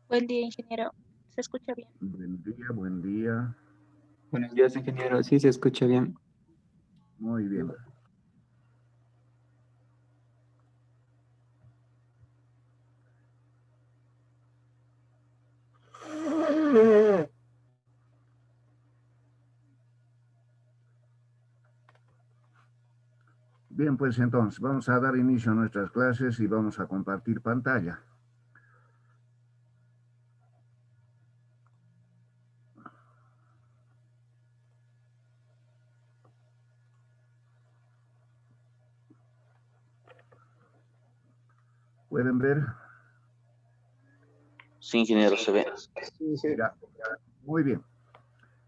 Buen día, ingeniero. ¿Se escucha bien? Buen día, buen día. Buenos días, ingeniero. Sí, se escucha bien. Muy bien. Bien, pues entonces vamos a dar inicio a nuestras clases y vamos a compartir pantalla. ¿Pueden ver? Sí, ingeniero, se ve. Ya. Muy bien.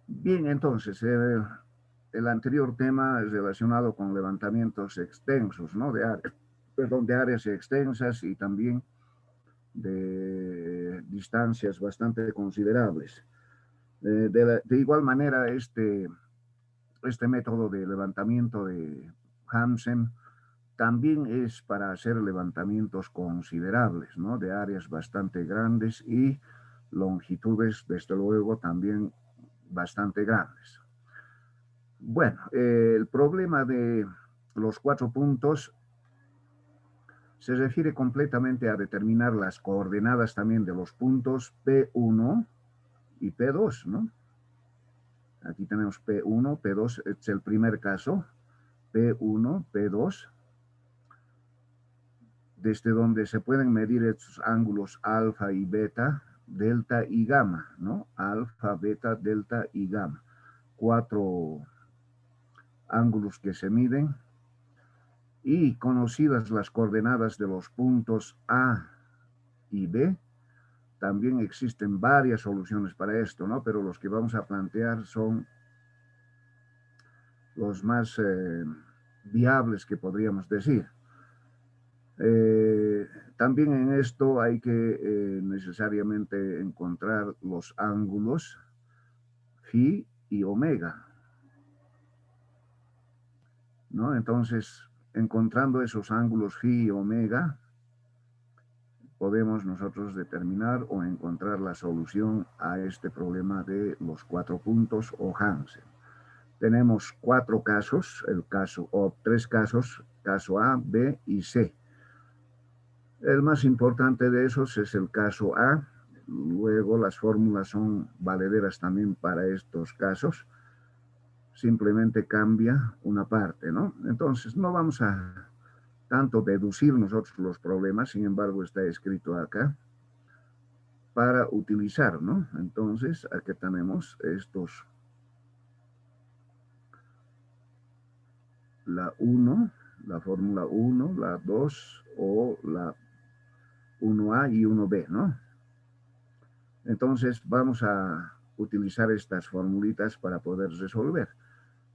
Bien, entonces, el anterior tema es relacionado con levantamientos extensos, ¿no? De áreas extensas y también de distancias bastante considerables. De igual manera, este método de levantamiento de Hansen también es para hacer levantamientos considerables, ¿no? De áreas bastante grandes y longitudes, desde luego, también bastante grandes. Bueno, el problema de los 4 puntos se refiere completamente a determinar las coordenadas también de los puntos P1 y P2, ¿no? Aquí tenemos P1, P2, es el primer caso, P1, P2, desde donde se pueden medir estos ángulos alfa y beta, delta y gamma, ¿no? Alfa, beta, delta y gamma. 4 ángulos que se miden y conocidas las coordenadas de los puntos A y B, también existen varias soluciones para esto, ¿no? Pero los que vamos a plantear son los más viables que podríamos decir. También en esto hay que necesariamente encontrar los ángulos phi y omega, ¿no? Entonces, encontrando esos ángulos phi y omega, podemos nosotros determinar o encontrar la solución a este problema de los 4 puntos o Hansen. Tenemos 4 casos, o 3 casos, caso A, B y C. El más importante de esos es el caso A. Luego las fórmulas son valederas también para estos casos. Simplemente cambia una parte, ¿no? Entonces no vamos a tanto deducir nosotros los problemas, sin embargo está escrito acá para utilizar, ¿no? Entonces aquí tenemos estos, la 1, la fórmula 1, la 2 o la 1A y 1B, ¿no? Entonces vamos a utilizar estas formulitas para poder resolver.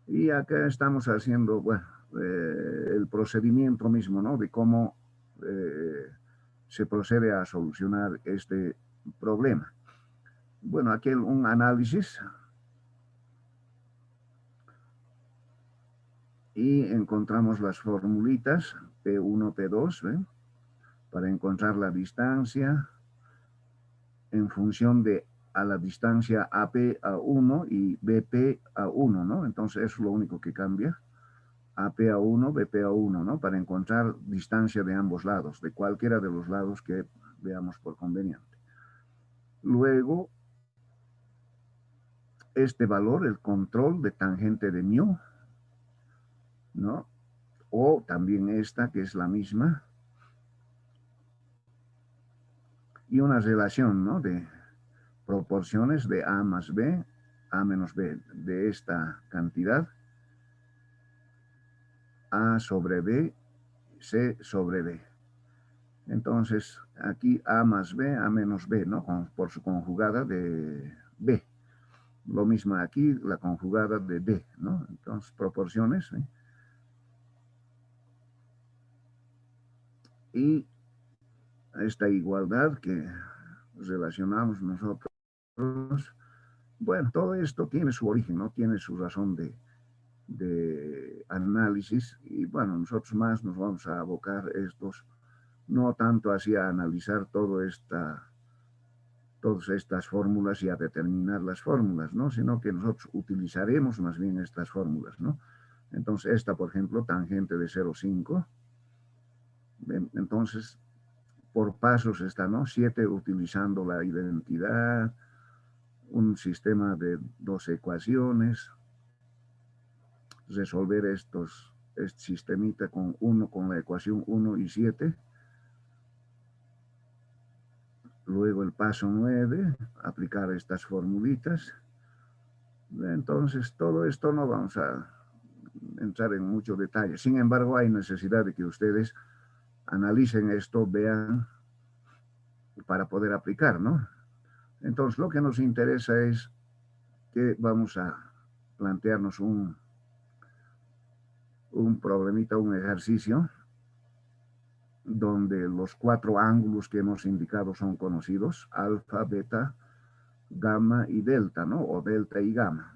Y acá estamos haciendo, bueno, el procedimiento mismo, ¿no? De cómo se procede a solucionar este problema. Bueno, aquí un análisis. Y encontramos las formulitas P1, P2, ¿eh? Para encontrar la distancia en función de a la distancia AP a 1 y BP a 1, ¿no? Entonces eso es lo único que cambia. AP a 1, BP a 1, ¿no? Para encontrar distancia de ambos lados, de cualquiera de los lados que veamos por conveniente. Luego, este valor, el control de tangente de mu, ¿no? O también esta, que es la misma, y una relación, ¿no? De proporciones de A más B, A menos B, de esta cantidad, A sobre B, C sobre D. Entonces, aquí A más B, A menos B, ¿no? Por su conjugada de B. Lo mismo aquí, la conjugada de D, ¿no? Entonces, proporciones, ¿eh? Y esta igualdad que relacionamos nosotros, bueno, todo esto tiene su origen, ¿no? Tiene su razón de análisis y bueno, nosotros más nos vamos a abocar estos, no tanto hacia analizar todo todas estas fórmulas y a determinar las fórmulas, ¿no? Sino que nosotros utilizaremos más bien estas fórmulas, ¿no? Entonces, esta, por ejemplo, tangente de 0,5. Entonces, por pasos está, ¿no? 7 utilizando la identidad, un sistema de 2 ecuaciones, resolver este sistemita con la ecuación 1 y 7. Luego el paso 9, aplicar estas formulitas. Entonces, todo esto no vamos a entrar en mucho detalle. Sin embargo, hay necesidad de que ustedes analicen esto, vean, para poder aplicar, ¿no? Entonces, lo que nos interesa es que vamos a plantearnos un problemita, un ejercicio, donde los 4 ángulos que hemos indicado son conocidos: alfa, beta, gamma y delta, ¿no? O delta y gamma.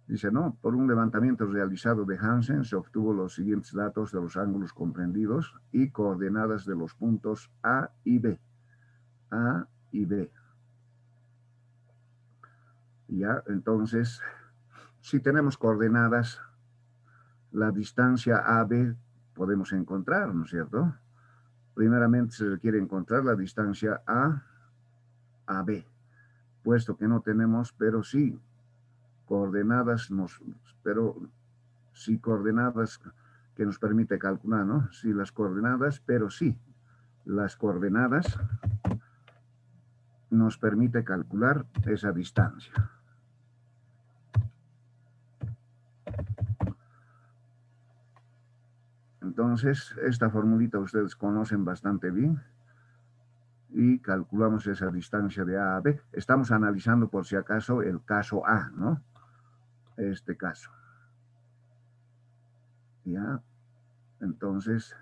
Dice, ¿no? Por un levantamiento realizado de Hansen se obtuvo los siguientes datos de los ángulos comprendidos y coordenadas de los puntos A y B. A y B. Ya, entonces, si tenemos coordenadas, la distancia AB podemos encontrar, ¿no es cierto? Primeramente se requiere encontrar la distancia a B, puesto que no tenemos, pero sí coordenadas, coordenadas que nos permite calcular, ¿no? Sí, las coordenadas, pero sí, las coordenadas nos permite calcular esa distancia. Entonces, esta formulita ustedes conocen bastante bien y calculamos esa distancia de A a B. Estamos analizando por si acaso el caso A, ¿no? Este caso. Ya, entonces,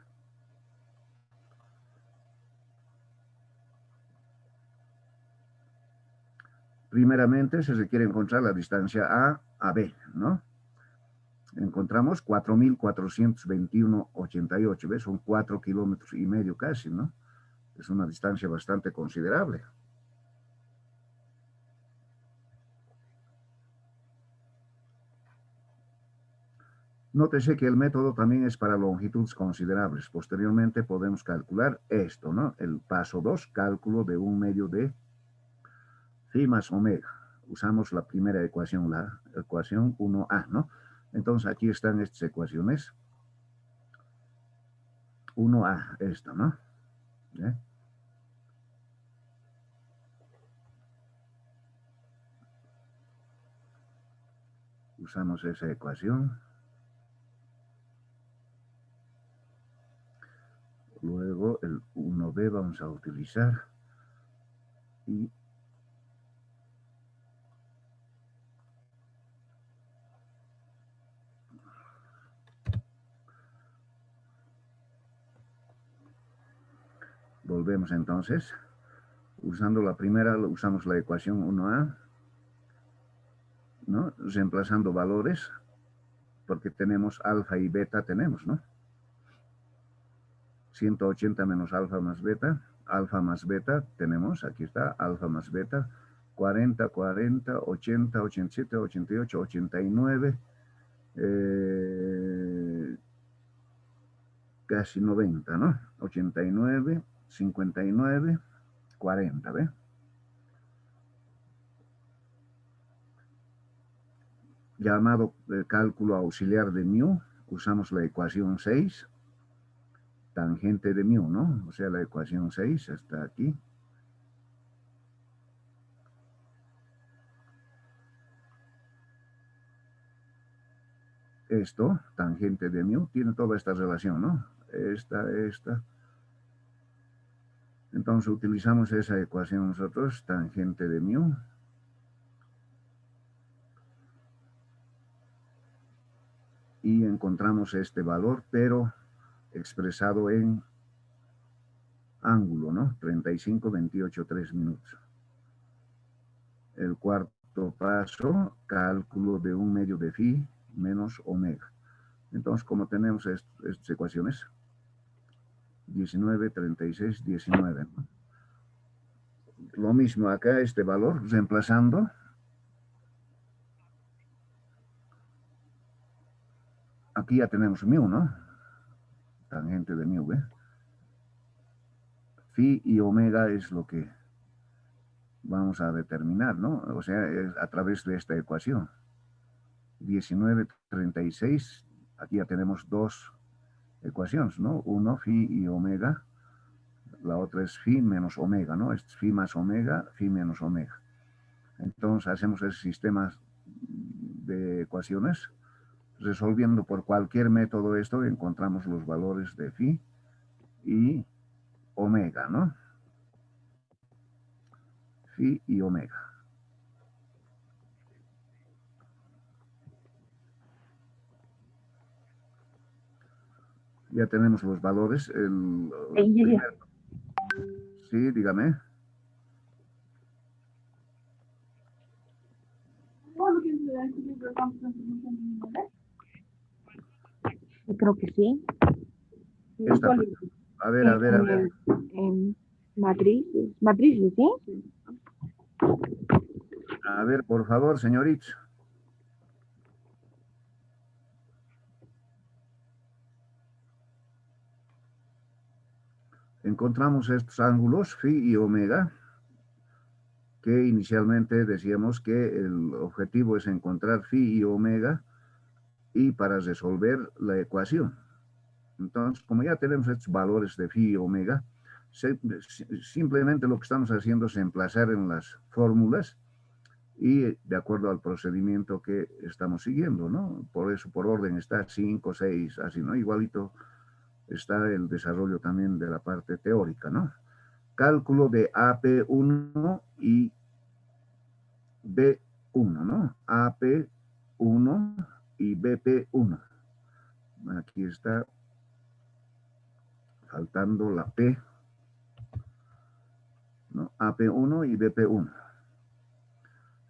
primeramente se requiere encontrar la distancia a B, ¿no? Encontramos 4.421,88, ¿ves? Son 4,5 kilómetros casi, ¿no? Es una distancia bastante considerable. Nótese que el método también es para longitudes considerables. Posteriormente podemos calcular esto, ¿no? El paso 2, cálculo de un medio de phi más omega. Usamos la primera ecuación, la ecuación 1A, ¿no? Entonces aquí están estas ecuaciones. 1A, esta, ¿no? ¿Eh? Usamos esa ecuación. Luego el 1B vamos a utilizar. Y volvemos entonces. Usando la primera, usamos la ecuación 1A, ¿no? Reemplazando valores, porque tenemos alfa y beta, tenemos, ¿no? 180 menos alfa más beta, tenemos, aquí está, alfa más beta, 40, 40, 80, 87, 88, 89, casi 90, ¿no? 89, 59, 40, ¿ve? Llamado cálculo auxiliar de mu, usamos la ecuación 6, tangente de mu, ¿no? O sea, la ecuación 6 está aquí. Esto, tangente de mu, tiene toda esta relación, ¿no? Esta. Entonces utilizamos esa ecuación nosotros, tangente de mu. Y encontramos este valor, pero expresado en ángulo, ¿no? 35, 28, 3 minutos. El cuarto paso, cálculo de un medio de phi menos omega. Entonces, como tenemos estas ecuaciones, 19, 36, 19, ¿no? lo mismo acá, este valor, reemplazando. Aquí ya tenemos mu, ¿no? Tangente de mu, ¿eh? Phi y omega es lo que vamos a determinar, ¿no? O sea, es a través de esta ecuación. 1936, aquí ya tenemos dos ecuaciones, ¿no? Uno, phi y omega. La otra es phi menos omega, ¿no? Es phi más omega, phi menos omega. Entonces hacemos el sistema de ecuaciones. Resolviendo por cualquier método esto, encontramos los valores de phi y omega, ¿no? Phi y omega. Ya tenemos los valores. Sí, dígame. Creo que sí. A ver. Matrices, ¿sí? A ver, por favor, señorita. Encontramos estos ángulos, phi y omega, que inicialmente decíamos que el objetivo es encontrar phi y omega y para resolver la ecuación. Entonces, como ya tenemos estos valores de phi y omega, simplemente lo que estamos haciendo es emplazar en las fórmulas y de acuerdo al procedimiento que estamos siguiendo, ¿no? Por eso, por orden está 5, 6, así, ¿no? Igualito está el desarrollo también de la parte teórica, ¿no? Cálculo de AP1 y B1, ¿no? AP1 y BP1. Aquí está faltando la P, ¿no? AP1 y BP1.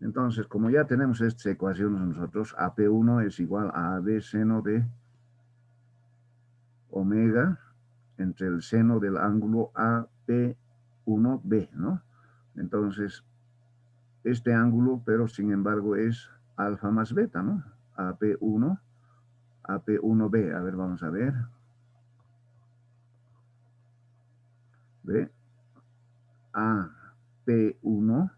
Entonces, como ya tenemos estas ecuaciones nosotros, AP1 es igual a AB seno de omega entre el seno del ángulo AP1B, ¿no? Entonces, este ángulo, pero sin embargo es alfa más beta, ¿no? AP1, AP1B. A ver, vamos a ver. ¿Ve? AP1.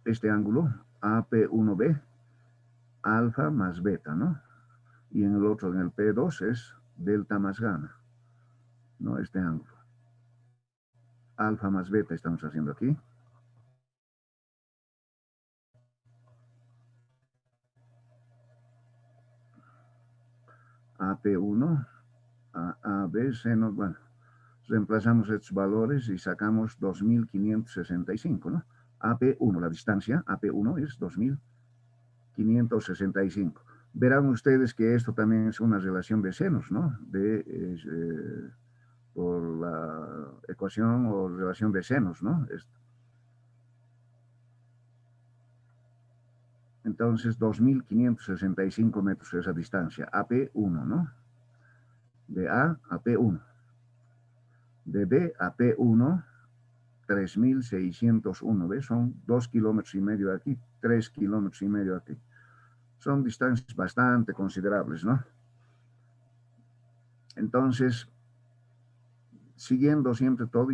Este ángulo, AP1B, alfa más beta, ¿no? Y en el otro, en el P2, es delta más gamma, ¿no? Este ángulo. Alfa más beta estamos haciendo aquí. AP1, AB seno, bueno, reemplazamos estos valores y sacamos 2565, ¿no? AP1, la distancia, AP1 es 2565. Verán ustedes que esto también es una relación de senos, ¿no? Por la ecuación o relación de senos, ¿no? Entonces, 2565 metros esa distancia, AP1, ¿no? De A a P1. De B a P1, 3601, ¿ves? Son 2,5 kilómetros aquí, 3,5 kilómetros aquí. Son distancias bastante considerables, ¿no? Entonces, siguiendo siempre todo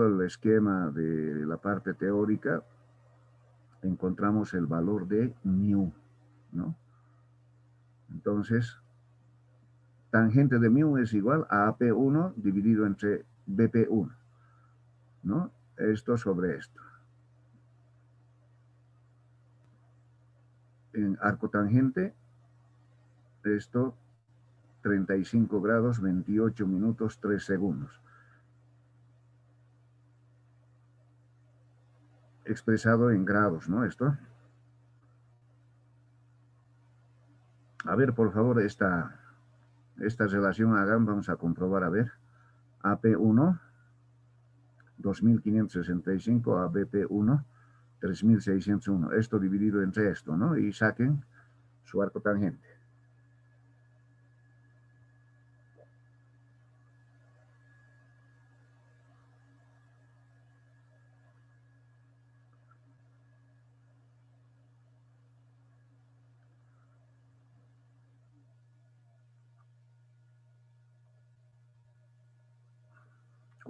el esquema de la parte teórica, encontramos el valor de mu, ¿no? Entonces, tangente de mu es igual a AP1 dividido entre BP1, ¿no? Esto sobre esto. En arco tangente, esto 35 grados, 28 minutos, 3 segundos. Expresado en grados, ¿no? Esto. A ver, por favor, esta relación hagan, vamos a comprobar, a ver. AP1, 2565, a BP1, 3601. Esto dividido entre esto, ¿no? Y saquen su arco tangente.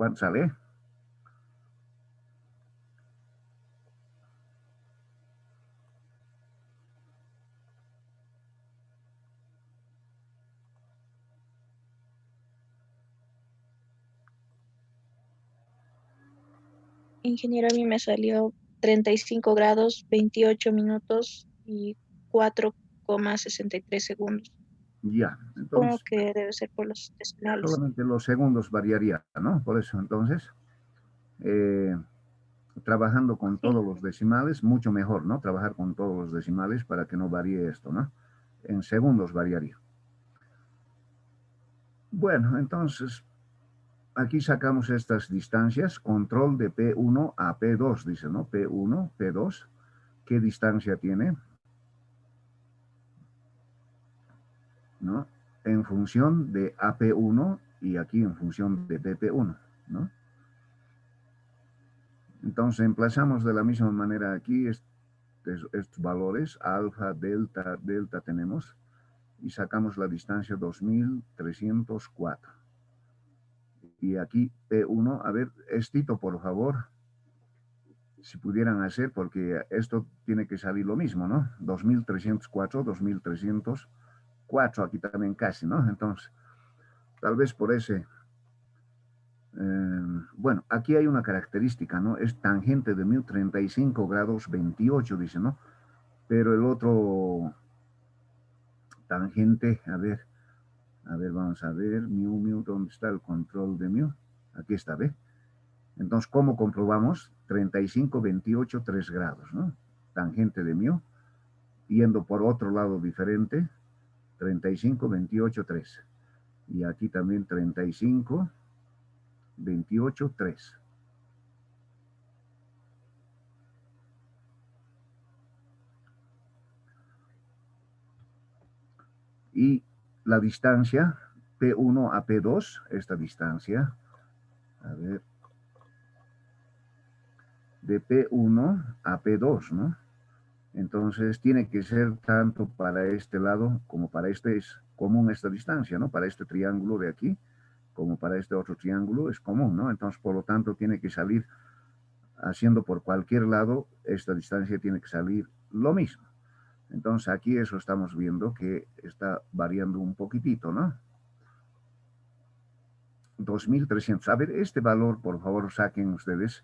¿Cuánto sale? Ingeniero, a mí me salió 35 grados, 28 minutos y 4,63 segundos. Ya, Supongo entonces que debe ser por los decimales. solamente los segundos variaría, ¿no? Por eso entonces, eh, trabajando con Sí, todos los decimales, mucho mejor, ¿no? Trabajar con todos los decimales para que no varíe esto, ¿no? En segundos variaría. Bueno, entonces, aquí sacamos estas distancias, control de P1 a P2, dice, ¿no? P1, P2, ¿qué distancia tiene? ¿No? En función de AP1 y aquí en función de PP1, ¿no? Entonces emplazamos de la misma manera aquí estos valores, alfa, delta, delta tenemos, y sacamos la distancia 2304. Y aquí P1, a ver, Estito, por favor, si pudieran hacer, porque esto tiene que salir lo mismo, ¿no? 2304, 2304, aquí también casi, ¿no? Entonces, tal vez por ese... bueno, aquí hay una característica, ¿no? Es tangente de 1035 grados 28, dice, ¿no? Pero el otro tangente, a ver, vamos a ver, mu, ¿dónde está el control de mu? Aquí está, ¿ve? Entonces, ¿cómo comprobamos? 35, 28, 3 grados, ¿no? Tangente de mu, yendo por otro lado diferente, 35, 28, 3. Y aquí también 35, 28, 3. Y la distancia P1 a P2, esta distancia, a ver, de P1 a P2, ¿no? Entonces tiene que ser tanto para este lado como para este, es común esta distancia, ¿no? Para este triángulo de aquí, como para este otro triángulo es común, ¿no? Entonces, por lo tanto, tiene que salir haciendo por cualquier lado, esta distancia tiene que salir lo mismo. Entonces, aquí eso estamos viendo que está variando un poquitito, ¿no? 2300. A ver, este valor, por favor, saquen ustedes.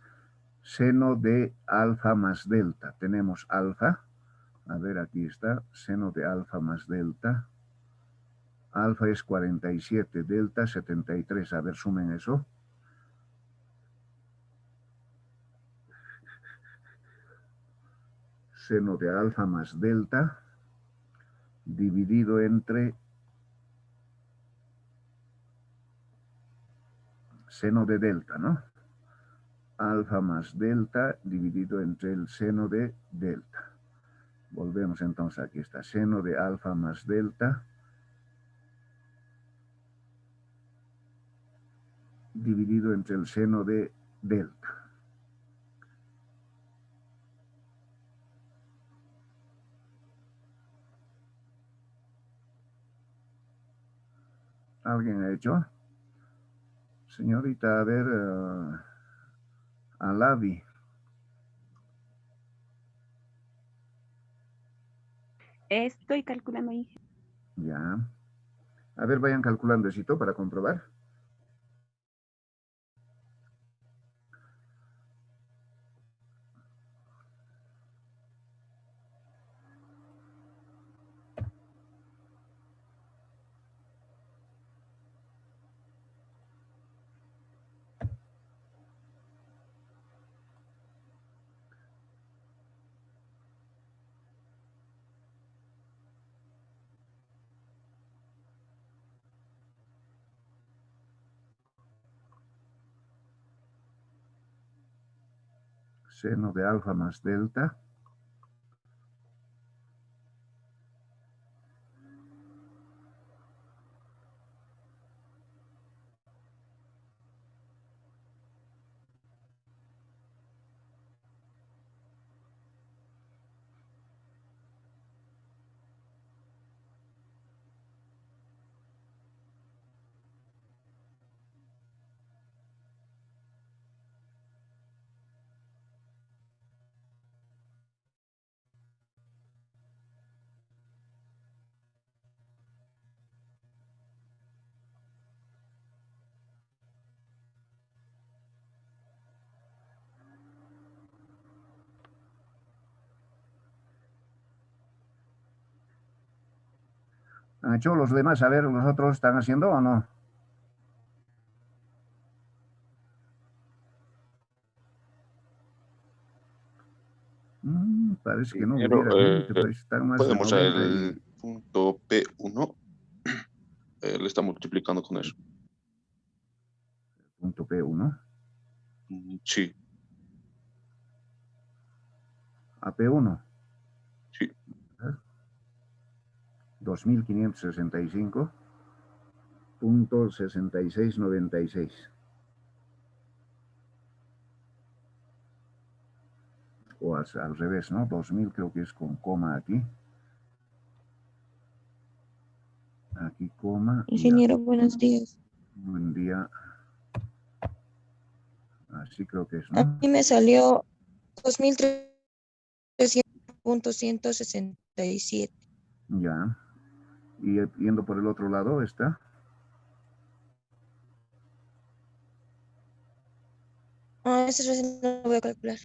Seno de alfa más delta. Tenemos alfa. A ver, aquí está. Seno de alfa más delta. Alfa es 47, delta 73. A ver, sumen eso. Seno de alfa más delta dividido entre seno de delta, ¿no? Alfa más delta dividido entre el seno de delta. Volvemos entonces, aquí está, seno de alfa más delta dividido entre el seno de delta. ¿Alguien ha hecho? Señorita, a ver, Alavi. Estoy calculando ahí. Ya. A ver, vayan calculando esto para comprobar. Seno de alfa más delta. ¿Han hecho los demás? A ver, ¿los otros están haciendo o no? Parece que no Ingeniero, hubiera bien, que están más puede de mostrar 90 el punto P1. Le está multiplicando con eso. punto P1. Sí, A P1. sí. 2565.6696. O al revés, ¿no? 2000 creo que es con coma aquí. Aquí coma. Ingeniero, buenos días. Buen día. Así creo que es, A ¿no? mí me salió 2300.167. Ya. Y yendo por el otro lado está. Ese recién no lo voy a calcular.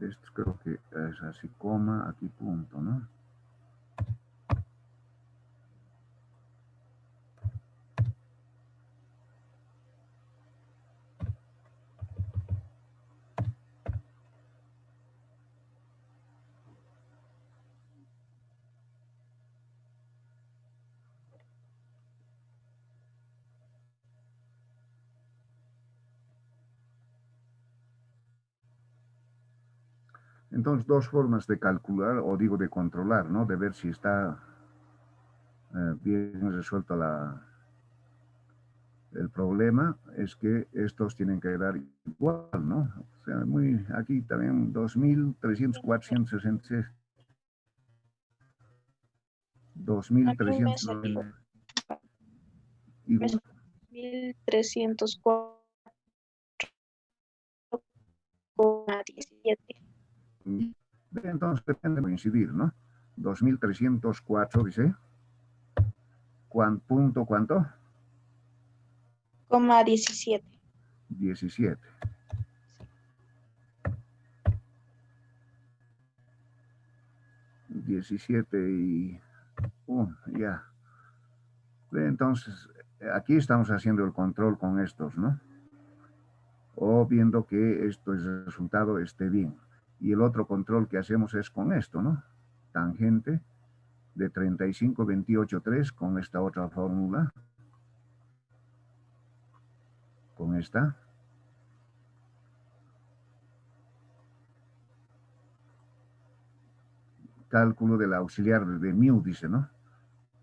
Esto creo que es así, coma, aquí punto, ¿no? Entonces, dos formas de calcular, o digo de controlar, ¿no? De ver si está bien resuelto el problema, es que estos tienen que dar igual, ¿no? O sea, aquí también 2300.466. A mí me 2300 salió igual. 1304,17. Entonces depende de coincidir, ¿no? 2304 dice. ¿Cuánto? 17. 17. 17 y... ya. Entonces, aquí estamos haciendo el control con estos, ¿no? O viendo que esto es el resultado esté bien. Y el otro control que hacemos es con esto, ¿no? Tangente de 35,28,3 con esta otra fórmula. Con esta. Cálculo del auxiliar de mu, dice, ¿no?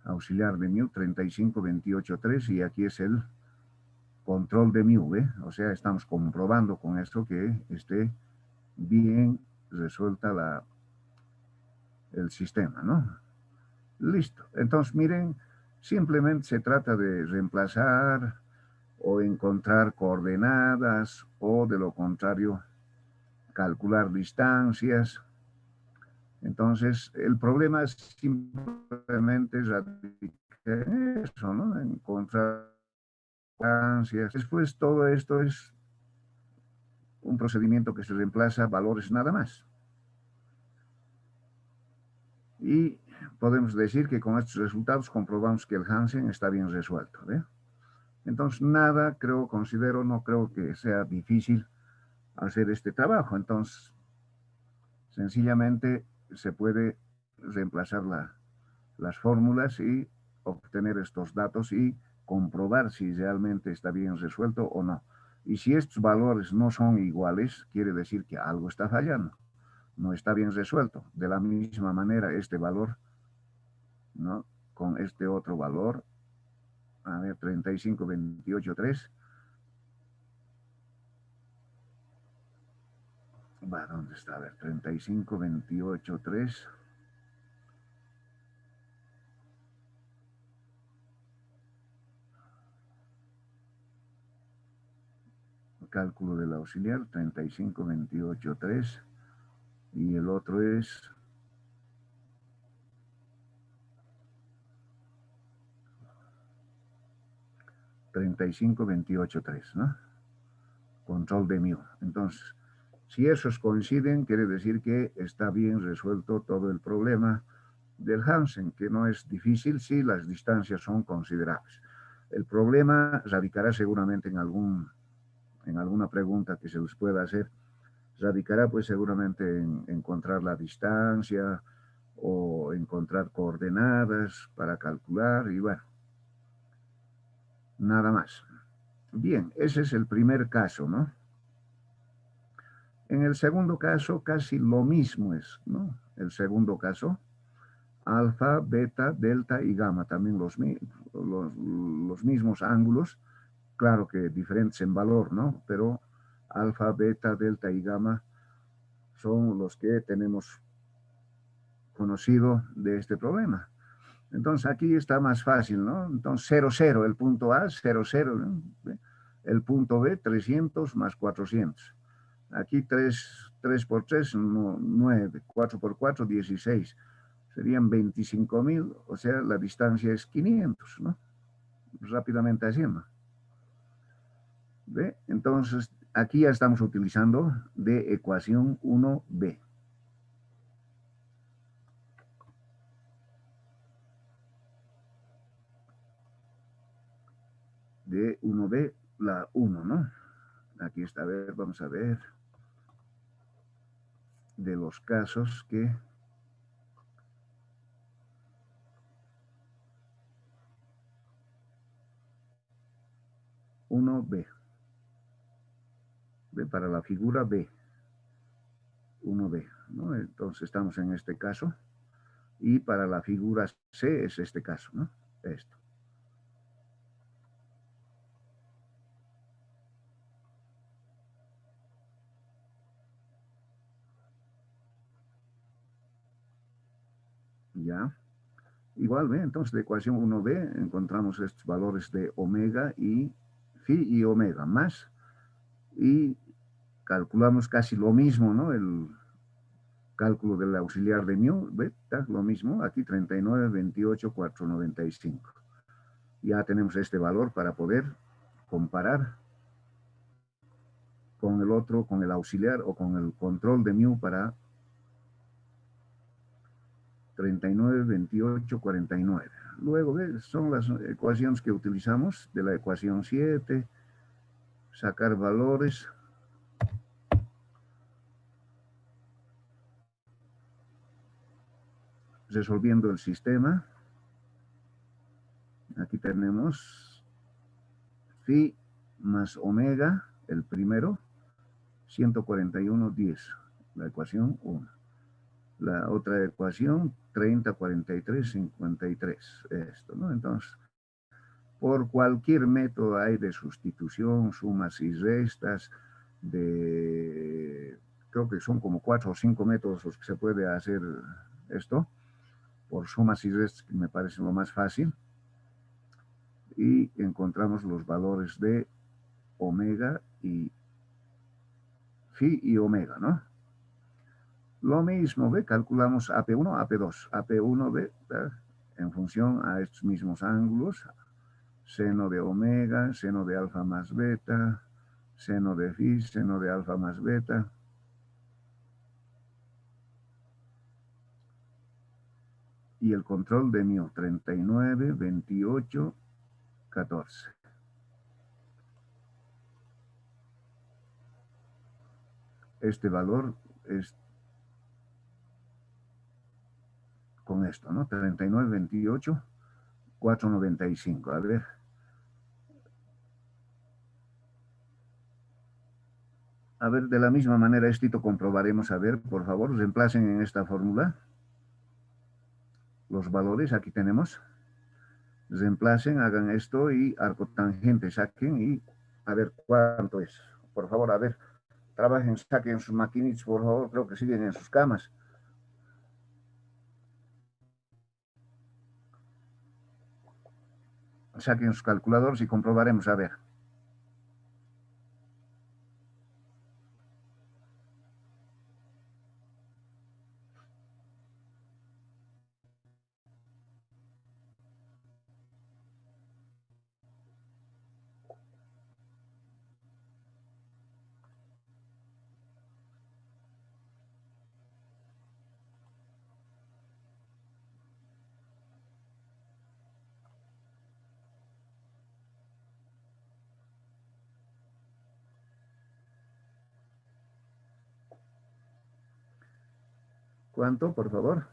Auxiliar de mu, 35,28,3, y aquí es el control de mu, ¿eh? O sea, estamos comprobando con esto que esté bien resuelta el sistema, ¿no? Listo. Entonces, miren, simplemente se trata de reemplazar o encontrar coordenadas o, de lo contrario, calcular distancias. Entonces, el problema simplemente radica en eso, ¿no? Encontrar distancias. Después, todo esto es un procedimiento que se reemplaza valores nada más. Y podemos decir que con estos resultados comprobamos que el Hansen está bien resuelto, ¿ve? Entonces, nada, no creo que sea difícil hacer este trabajo. Entonces, sencillamente se puede reemplazar las fórmulas y obtener estos datos y comprobar si realmente está bien resuelto o no. Y si estos valores no son iguales, quiere decir que algo está fallando, no está bien resuelto. De la misma manera, este valor, ¿no? Con este otro valor, a ver, 35,28,3. Va, ¿dónde está? A ver, 35,28,3. Cálculo del auxiliar, 35,28,3. Y el otro es 35,28,3, ¿no? Control de mu. Entonces, Si esos coinciden, quiere decir que está bien resuelto todo el problema del Hansen, que no es difícil si las distancias son considerables. El problema radicará seguramente en alguna pregunta que se les pueda hacer. Radicará pues seguramente en encontrar la distancia o encontrar coordenadas para calcular y bueno, nada más. Bien, ese es el primer caso, ¿no? En el segundo caso casi lo mismo es, ¿no? El segundo caso, alfa, beta, delta y gamma, también los mismos ángulos, claro que diferentes en valor, ¿no? Pero alfa, beta, delta y gamma son los que tenemos conocido de este problema. Entonces aquí está más fácil, ¿no? Entonces 0, 0, el punto A, 0, 0, ¿no? El punto B, 300 más 400. Aquí 3 por 3, 9, 4 por 4, 16. Serían 25.000, o sea, la distancia es 500, ¿no? Rápidamente haciendo. ¿Ve? Entonces, aquí ya estamos utilizando de ecuación 1b. De 1b, la 1, ¿no? Aquí está, a ver, vamos a ver. De los casos que B. B para la figura B. 1B, ¿no? Entonces estamos en este caso. Y para la figura C es este caso, ¿no? Esto. Ya. Igual, ¿ve? Entonces, de ecuación 1b encontramos estos valores de omega y phi y omega más. Y calculamos casi lo mismo, ¿no? El cálculo del auxiliar de mu, ¿ve? Está lo mismo. Aquí 39, 28, 495. Ya tenemos este valor para poder comparar con el otro, con el auxiliar o con el control de mu para 39, 28, 49. Luego, ¿ves? Son las ecuaciones que utilizamos de la ecuación 7, sacar valores. Resolviendo el sistema. Aquí tenemos phi más omega, el primero, 141,10, la ecuación 1. La otra ecuación, 30, 43, 53, esto, ¿no? Entonces, por cualquier método hay de sustitución, sumas y restas, creo que son como 4 o 5 métodos los que se puede hacer esto, por sumas y restas, que me parece lo más fácil. Y encontramos los valores de omega y phi y omega, ¿no? Lo mismo, ¿ve? Calculamos AP1, AP2. AP1, ¿ve? En función a estos mismos ángulos, seno de omega, seno de alfa más beta, seno de phi, seno de alfa más beta. Y el control de mu, 39, 28, 14. Este valor es con esto, ¿no? 39, 28, 495. A ver. A ver, de la misma manera, esto comprobaremos. A ver, por favor, reemplacen en esta fórmula los valores. Aquí tenemos. Reemplacen, hagan esto y arco tangente, saquen y a ver cuánto es. Por favor, a ver, trabajen, saquen sus maquinitas, por favor, creo que siguen en sus camas. Saquen sus calculadores y comprobaremos, a ver. ¿Cuánto, por favor?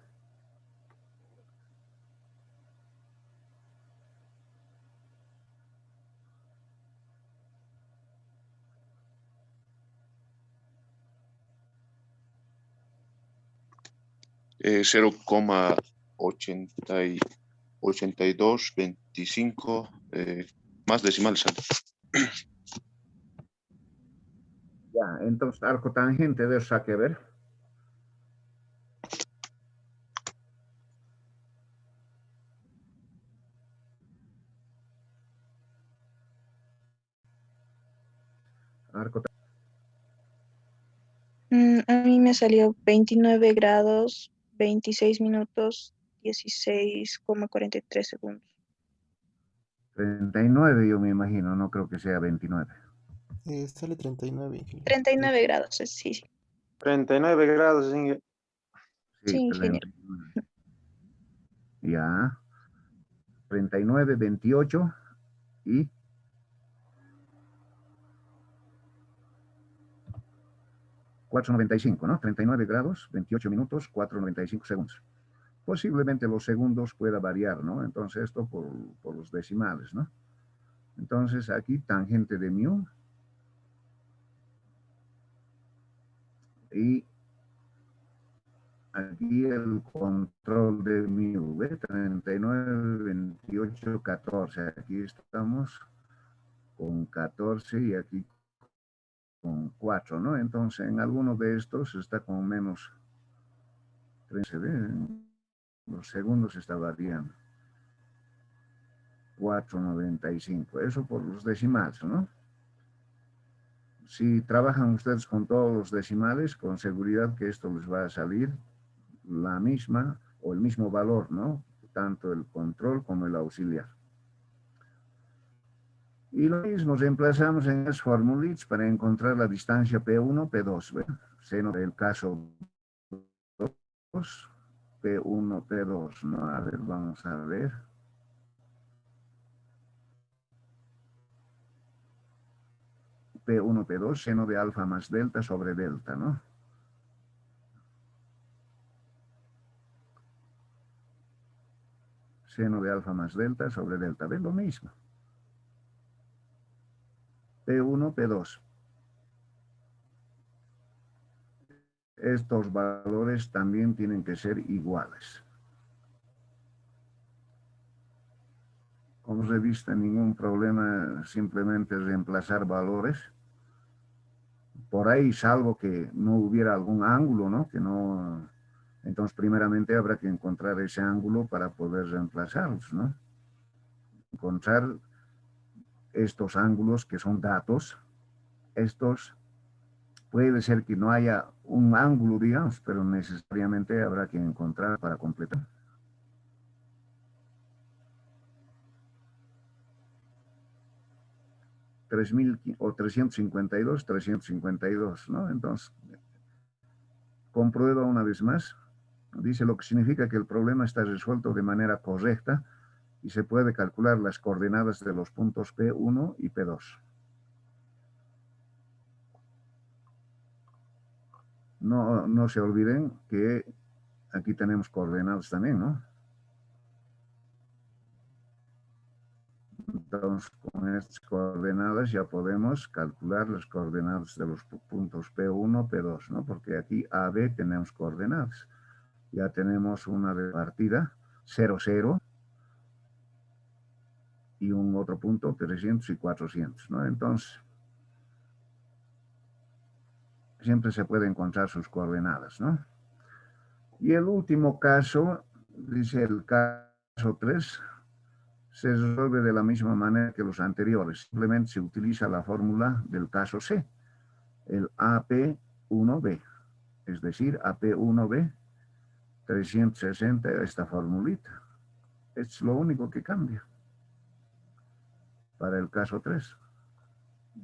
Eh, 0,8225 más decimales antes. Ya, entonces arco tangente de eso hay que ver. Arco A mí me salió 29 grados, 26 minutos, 16,43 segundos. 39, yo me imagino, no creo que sea 29. Sale 39, ingeniero. 39 grados, sí, sí. 39 grados, Inge. Sí, Sí, ingeniero. 39. Ya. 39, 28 y 4,95, ¿no? 39 grados, 28 minutos, 4,95 segundos. Posiblemente los segundos pueda variar, ¿no? Entonces esto por los decimales, ¿no? Entonces aquí tangente de mu y aquí el control de mu, ¿ve? 39, 28, 14. Aquí estamos con 14 y aquí con 4, ¿no? Entonces en alguno de estos está con menos 13, ¿ve? Los segundos está variando. 4,95. Eso por los decimales, ¿no? Si trabajan ustedes con todos los decimales, con seguridad que esto les va a salir la misma o el mismo valor, ¿no? Tanto el control como el auxiliar. Y lo mismo, reemplazamos en las formulitas para encontrar la distancia P1, P2, ¿ve? Seno del caso 2, P1, P2, ¿no? A ver, vamos a ver. P1, P2, seno de alfa más delta sobre delta, ¿no? Seno de alfa más delta sobre delta, ¿ves? Lo mismo. P1, P2. Estos valores también tienen que ser iguales. Como se viste, ningún problema, simplemente reemplazar valores. Por ahí, salvo que no hubiera algún ángulo, ¿no? Que no... Entonces, primeramente habrá que encontrar ese ángulo para poder reemplazarlos, ¿no? Encontrar estos ángulos que son datos. Estos, puede ser que no haya un ángulo, digamos, pero necesariamente habrá que encontrar para completar. O 352, 352, ¿no? Entonces, comprueba una vez más. Dice lo que significa que el problema está resuelto de manera correcta y se puede calcular las coordenadas de los puntos P1 y P2. No se olviden que aquí tenemos coordenadas también, ¿no? Entonces, con estas coordenadas ya podemos calcular las coordenadas de los puntos P1, P2, ¿no? Porque aquí A, B tenemos coordenadas. Ya tenemos una de partida, 0, 0, y un otro punto, 300 y 400, ¿no? Entonces, siempre se puede encontrar sus coordenadas, ¿no? Y el último caso, dice el caso 3, se resuelve de la misma manera que los anteriores. Simplemente se utiliza la fórmula del caso C, el AP1B, es decir, AP1B 360, esta formulita. Es lo único que cambia para el caso 3.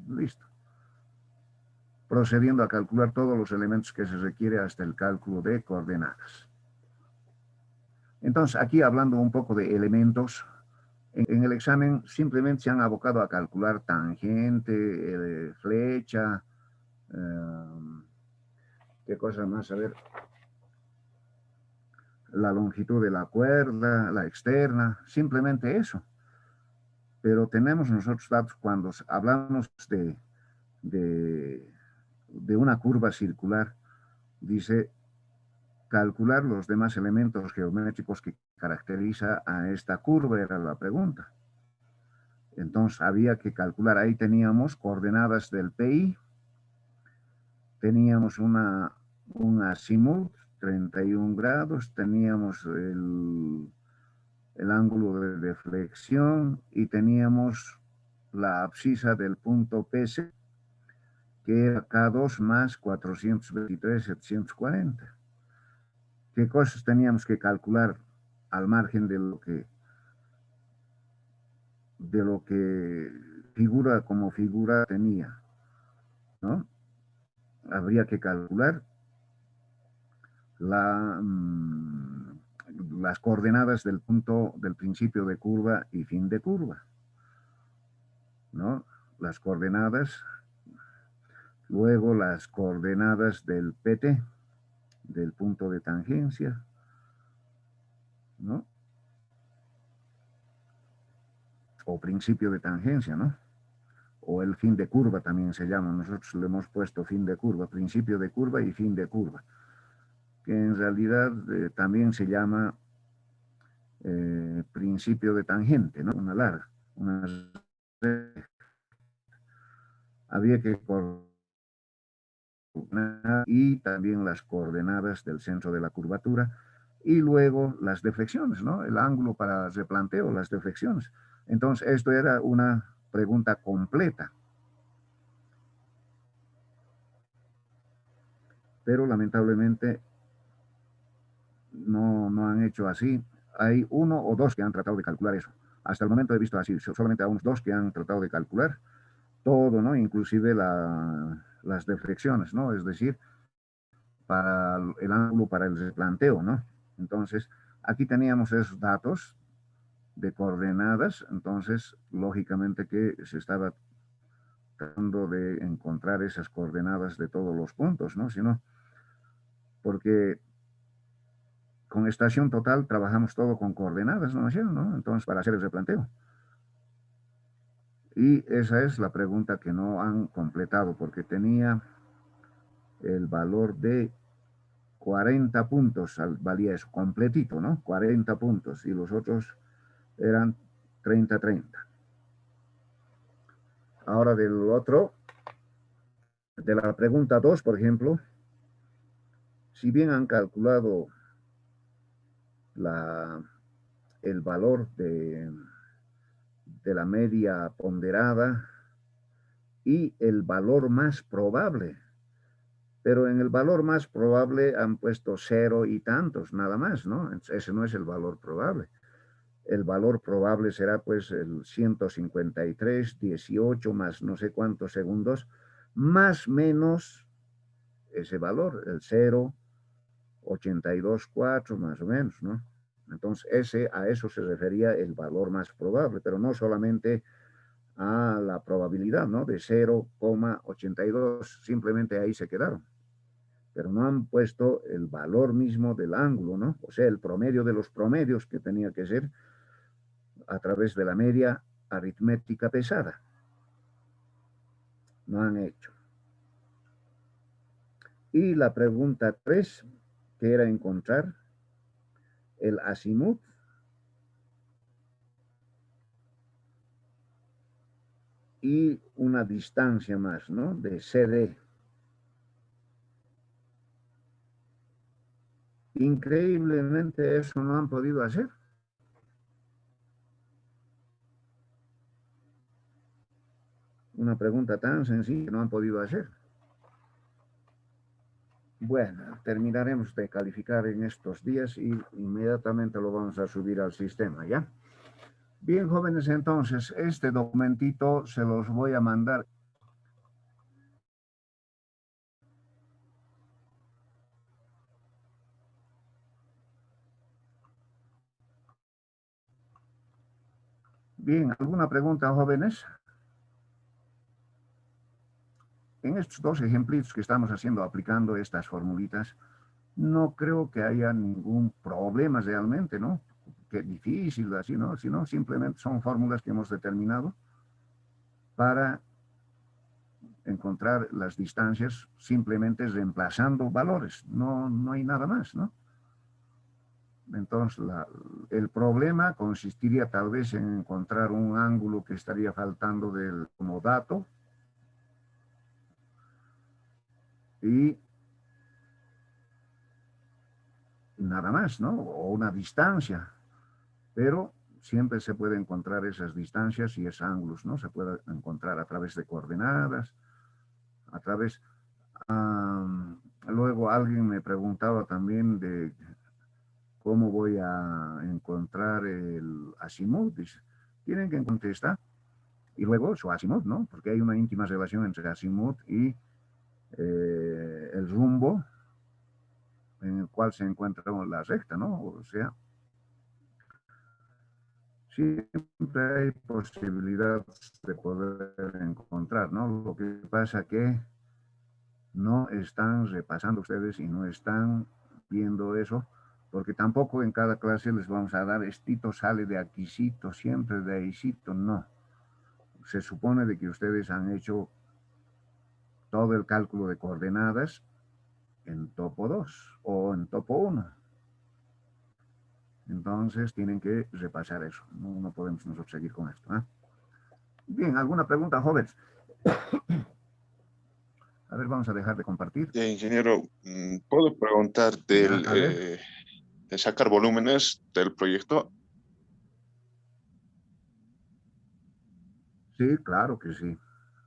Listo. Procediendo a calcular todos los elementos que se requiere hasta el cálculo de coordenadas. Entonces, aquí hablando un poco de elementos, en el examen simplemente se han abocado a calcular tangente, flecha, ¿qué cosa más? A ver, la longitud de la cuerda, la externa, simplemente eso. Pero tenemos nosotros datos cuando hablamos de una curva circular, dice calcular los demás elementos geométricos que caracteriza a esta curva, era la pregunta. Entonces había que calcular, ahí teníamos coordenadas del PI, teníamos un azimut, 31 grados, teníamos el ángulo de deflexión y teníamos la abscisa del punto PC, que era K2 más 423,740. ¿Qué cosas teníamos que calcular al margen de lo que figura como figura tenía, ¿no? Habría que calcular las coordenadas del punto del principio de curva y fin de curva, ¿no? Las coordenadas, luego las coordenadas del PT, del punto de tangencia, ¿no? O principio de tangencia, ¿no? O el fin de curva también se llama. Nosotros le hemos puesto fin de curva, principio de curva y fin de curva, que en realidad también se llama principio de tangente, ¿no? Una larga. Había que coordinar y también las coordenadas del centro de la curvatura y luego las deflexiones, ¿no? El ángulo para replanteo, las deflexiones. Entonces, esto era una pregunta completa. Pero lamentablemente no han hecho así. Hay uno o dos que han tratado de calcular eso. Hasta el momento he visto así, solamente a unos dos que han tratado de calcular todo, ¿no? Inclusive las deflexiones, ¿no? Es decir, para el ángulo para el replanteo, ¿no? Entonces, aquí teníamos esos datos de coordenadas, entonces, lógicamente que se estaba tratando de encontrar esas coordenadas de todos los puntos, ¿no? Si no, porque con estación total trabajamos todo con coordenadas, ¿no? ¿No? Entonces, para hacer el replanteo. Y esa es la pregunta que no han completado, porque tenía el valor de 40 puntos, valía eso, completito, ¿no? 40 puntos, y los otros eran 30-30. Ahora del otro, de la pregunta 2, por ejemplo, si bien han calculado el valor de la media ponderada y el valor más probable, pero en el valor más probable han puesto 0 y tantos, nada más, ¿no? Ese no es el valor probable. El valor probable será pues el 153,18 más no sé cuántos segundos, más menos ese valor, el 0,82,4 más o menos, ¿no? Entonces a eso se refería el valor más probable, pero no solamente a la probabilidad, ¿no? De 0,82, simplemente ahí se quedaron. Pero no han puesto el valor mismo del ángulo, ¿no? O sea, el promedio de los promedios que tenía que ser a través de la media aritmética pesada. No han hecho. Y la pregunta 3, que era encontrar el azimut y una distancia más, ¿no? De CD. Increíblemente eso no han podido hacer. Una pregunta tan sencilla no han podido hacer. Bueno, terminaremos de calificar en estos días y inmediatamente lo vamos a subir al sistema, ¿ya? Bien, jóvenes, entonces, este documentito se los voy a mandar. Bien, ¿alguna pregunta, jóvenes? En estos dos ejemplitos que estamos haciendo, aplicando estas formulitas, no creo que haya ningún problema realmente, ¿no? Qué difícil, así, ¿no? Sino simplemente son fórmulas que hemos determinado para encontrar las distancias simplemente reemplazando valores. No, no hay nada más, ¿no? Entonces, el problema consistiría tal vez en encontrar un ángulo que estaría faltando como dato y nada más, ¿no? O una distancia. Pero siempre se puede encontrar esas distancias y esos ángulos, ¿no? Se puede encontrar a través de coordenadas, a través... luego alguien me preguntaba también de cómo voy a encontrar el azimut. Dice, tienen que contestar. Y luego su azimut, ¿no? Porque hay una íntima relación entre azimut y el rumbo en el cual se encuentra la recta, ¿no? O sea, siempre hay posibilidad de poder encontrar, ¿no? Lo que pasa que no están repasando ustedes y no están viendo eso, porque tampoco en cada clase les vamos a dar estito sale de aquícito, siempre de ahícito, no. Se supone de que ustedes han hecho todo el cálculo de coordenadas en topo 2 o en topo 1. Entonces tienen que repasar eso. No podemos nosotros seguir con esto, ¿eh? Bien, ¿alguna pregunta, jóvenes? A ver, vamos a dejar de compartir. Ingeniero, ¿puedo preguntar del, Ya, a ver. de sacar volúmenes del proyecto? Sí, claro que sí.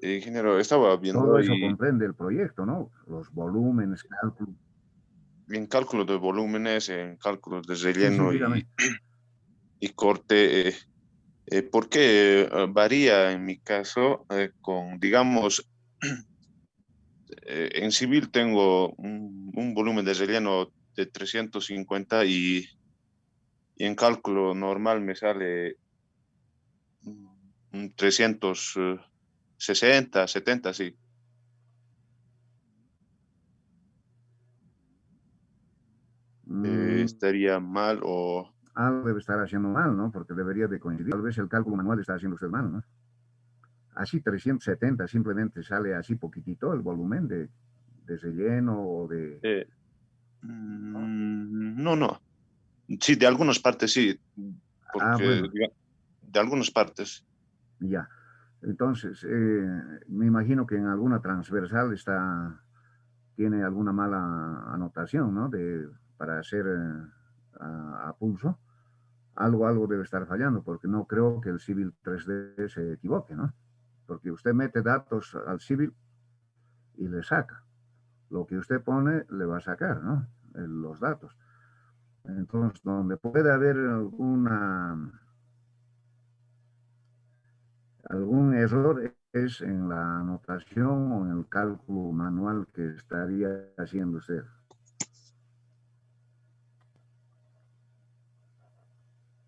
Ingeniero, estaba Todo viendo eso y comprende el proyecto, ¿no? Los volúmenes, cálculo. en cálculo de volúmenes, en cálculos de Sí, sí, relleno dígame. y corte, ¿por qué varía en mi caso con, digamos, en civil tengo un volumen de relleno de 350 y en cálculo normal me sale un 360, 70, sí. ¿Estaría mal o...? Algo debe estar haciendo mal, ¿no? Porque debería de coincidir. Tal vez el cálculo manual está haciendo usted mal, ¿no? Así 370 simplemente sale así poquitito el volumen de relleno o de... No, no. Sí, de algunas partes sí, Ah, porque bueno, de algunas partes. ya. Entonces, me imagino que en alguna transversal tiene alguna mala anotación, ¿no? Para hacer a pulso. Algo debe estar fallando, porque no creo que el Civil 3D se equivoque, ¿no? Porque usted mete datos al Civil y le saca. Lo que usted pone le va a sacar, ¿no? Los datos. Entonces, donde puede haber algún error es en la anotación o en el cálculo manual que estaría haciendo usted.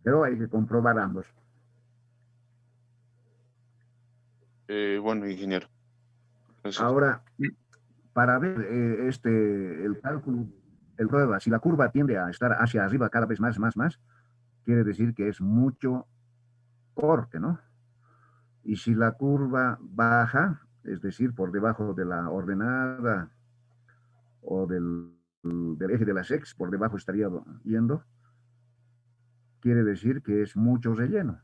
Pero hay que comprobar ambos. Bueno, ingeniero. Gracias. Ahora, para ver el cálculo, el prueba, si la curva tiende a estar hacia arriba cada vez más, quiere decir que es mucho corte, ¿no? Y si la curva baja, es decir, por debajo de la ordenada o del eje de las X, por debajo estaría yendo, quiere decir que es mucho relleno.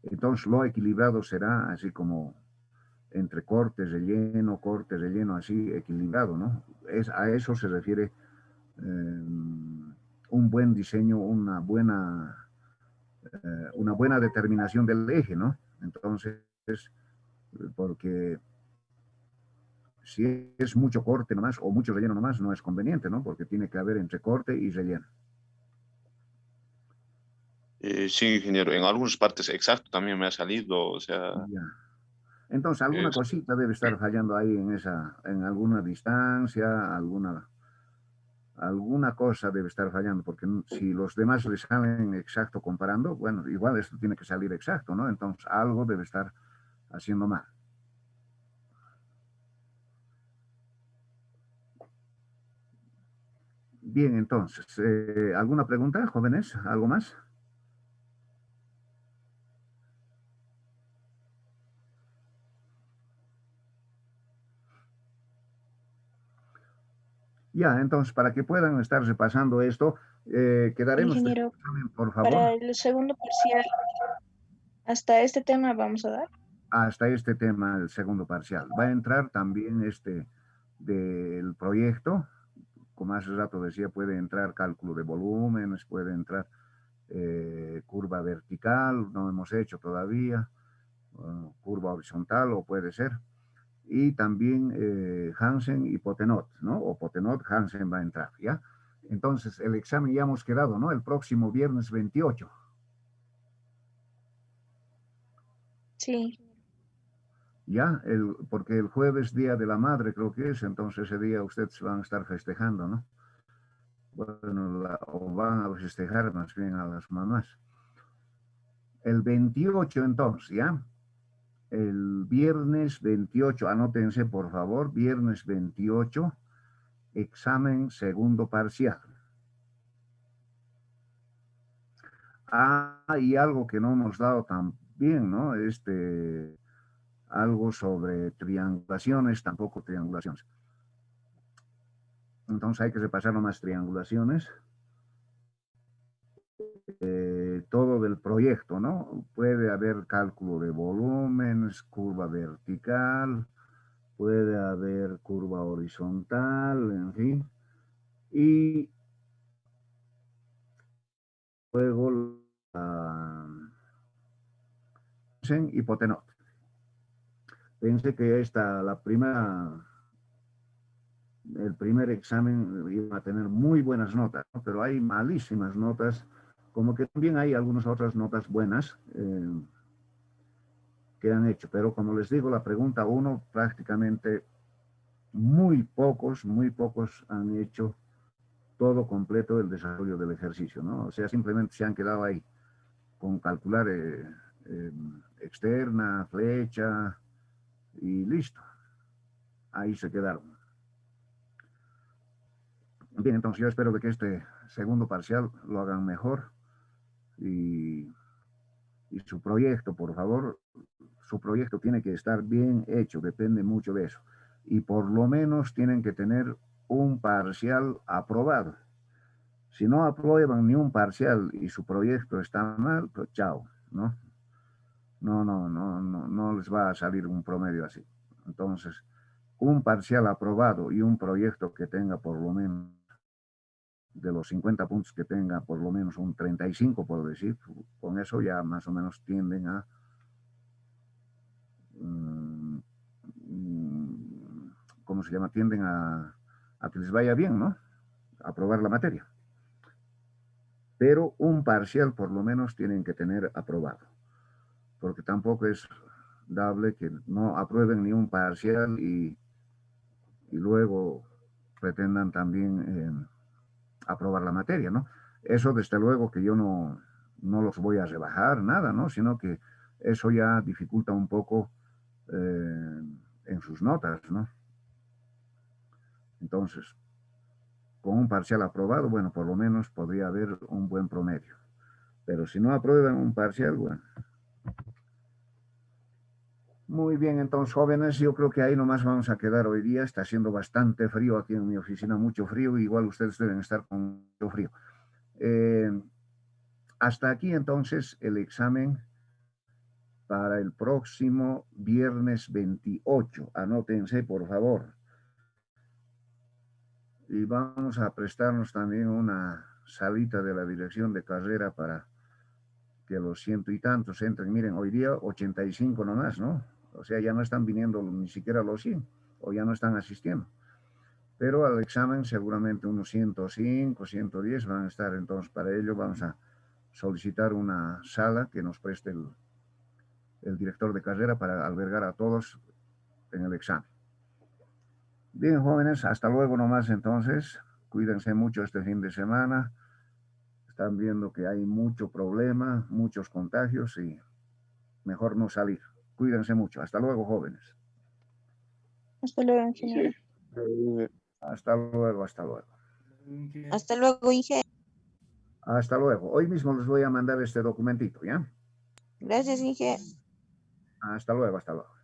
Entonces lo equilibrado será así como entre corte, relleno, así equilibrado, ¿no? A eso se refiere un buen diseño, una buena determinación del eje, ¿no? Entonces, porque si es mucho corte nomás o mucho relleno nomás, no es conveniente, ¿no? Porque tiene que haber entre corte y relleno. Sí, ingeniero. En algunas partes exacto también me ha salido, o sea... Ya. Entonces, alguna cosita debe estar fallando ahí en alguna distancia, alguna cosa debe estar fallando, porque si los demás le salen exacto comparando, bueno, igual esto tiene que salir exacto, ¿no? Entonces, algo debe estar haciendo mal. Bien, entonces, ¿alguna pregunta, jóvenes? ¿Algo más? Ya, entonces, para que puedan estar repasando esto, quedaremos, Ingeniero, por para favor, el segundo parcial, hasta este tema vamos a dar. hasta este tema, el segundo parcial. Va a entrar también este del proyecto, como hace rato decía, puede entrar cálculo de volúmenes, puede entrar curva vertical, no hemos hecho todavía, curva horizontal o puede ser. Y también Hansen y Potenot, ¿no? O Potenot, Hansen va a entrar, ¿ya? Entonces, el examen ya hemos quedado, ¿no? El próximo viernes 28. Sí, Ya, porque el jueves, Día de la Madre, creo que es, entonces ese día ustedes van a estar festejando, ¿no? Bueno, o van a festejar más bien a las mamás. El 28, entonces, ¿ya? El viernes 28, anótense por favor, viernes 28, examen segundo parcial. Y algo que no hemos dado también, ¿no? Algo sobre triangulaciones, tampoco triangulaciones. Entonces hay que repasar nomás triangulaciones. Todo del proyecto, ¿no? Puede haber cálculo de volúmenes, curva vertical, puede haber curva horizontal, en fin. Y luego Potenot. Pensé que el primer examen iba a tener muy buenas notas, ¿no? Pero hay malísimas notas, como que también hay algunas otras notas buenas que han hecho. Pero como les digo, la pregunta 1 prácticamente muy pocos han hecho todo completo el desarrollo del ejercicio, ¿no? O sea, simplemente se han quedado ahí con calcular externa, flecha y listo. Ahí se quedaron. Bien, entonces yo espero de que este segundo parcial lo hagan mejor y su proyecto, por favor, su proyecto tiene que estar bien hecho, depende mucho de eso. Y por lo menos tienen que tener un parcial aprobado. Si no aprueban ni un parcial y su proyecto está mal, pues chao, ¿no? No les va a salir un promedio así. Entonces, un parcial aprobado y un proyecto que tenga por lo menos, de los 50 puntos que tenga por lo menos un 35, por decir, con eso ya más o menos tienden a ¿cómo se llama? Tienden a que les vaya bien, ¿no? A aprobar la materia. Pero un parcial por lo menos tienen que tener aprobado, porque tampoco es dable que no aprueben ni un parcial y luego pretendan también aprobar la materia, ¿no? Eso desde luego que yo no los voy a rebajar, nada, ¿no? Sino que eso ya dificulta un poco en sus notas, ¿no? Entonces, con un parcial aprobado, bueno, por lo menos podría haber un buen promedio. Pero si no aprueban un parcial, bueno. Muy bien, entonces, jóvenes, yo creo que ahí nomás vamos a quedar hoy día. Está haciendo bastante frío aquí en mi oficina, mucho frío. Igual ustedes deben estar con mucho frío. Hasta aquí, entonces, el examen para el próximo viernes 28. Anótense, por favor. Y vamos a prestarnos también una salita de la dirección de carrera para que los ciento y tantos entren. Miren, hoy día 85 nomás, ¿no? O sea, ya no están viniendo ni siquiera los 100, o ya no están asistiendo. Pero al examen seguramente unos 105, 110 van a estar. Entonces, para ello vamos a solicitar una sala que nos preste el director de carrera para albergar a todos en el examen. Bien, jóvenes, hasta luego nomás entonces. Cuídense mucho este fin de semana. Están viendo que hay mucho problema, muchos contagios y mejor no salir. Cuídense mucho. Hasta luego, jóvenes. hasta luego, ingeniero. Hasta luego, hasta luego. Hasta luego, Inge. Hasta luego. Hoy mismo les voy a mandar este documentito, ¿ya? Gracias, Inge. Hasta luego, hasta luego.